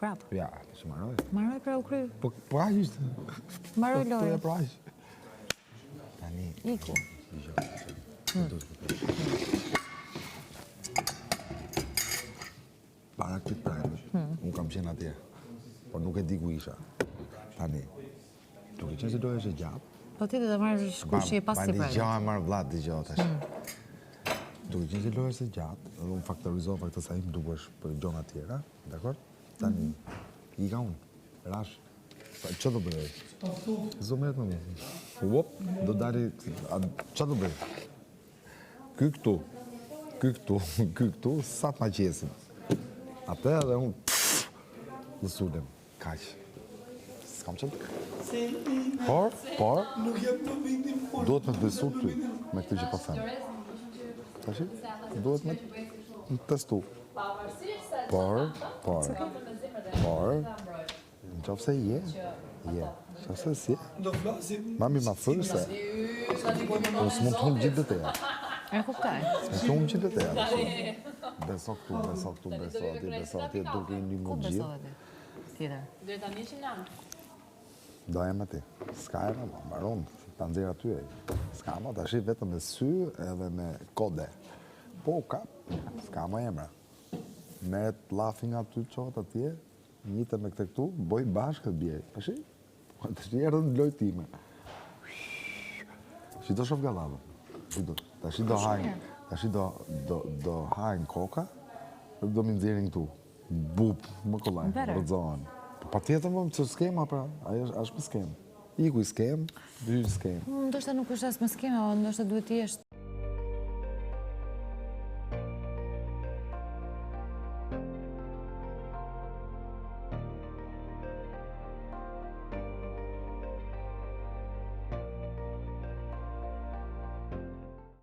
prapë. Ja, që maroj. Maroj pra u kry. Po aq ishte. Maroj lojë. Po aq. Tani. Iku. Para këtë prajme, unë kam qenë atje, por nuk e di ku isha. Tani, duke qenë se do është e gjatë. Po ti dhe marrë shkushje pas të prajme. Digjo e marrë vlat, digjo tash. Duke qenë se do është e gjatë, edhe unë faktorizoj faktësa im dukesh për gjona tjera, dakor? Tani, i ka unë, rash, që do bëjë? Zomeret më mirë. Uop, do dali, që do bëjë? Ky këtu, sa të ma qesin. Atë edhe unë, dhe sulem, kaq. S'kam qëtë. Por, duhet me të besu ty, me këtë që po them. Tashi, duhet me të testu. Por, në qofë se je, qofë se si, mami ma thërë se, unë s'mund të humë gjithë dhe teja. E kuptaj. S'mund të humë gjithë dhe teja. Beso këtu, beso ati, duke i një Ku mund gjithë. besove ti? Tjetër. Dhe tani që nam. Do e me ti. S'ka e me, maron, të nxera ty e. S'ka me, të ashtë vetëm me sy edhe me kode. Po u kap, s'ka me emra. Meret lafi nga ty qohet atje, njite me këte këtu, boj bashkë të bjej. Pashi? Të shri erë dhe në lojtime. Shi do shof galavë. Të ashtë do hajnë koka, dhe do mi nxerin këtu. Bup, më kollaj, rëdzohen. Pa tjetër më që skema, pra, ajo është me skem. Iku i skem, dy i skem. Ndoshta nuk është as me skema, ndoshta duhet të jesh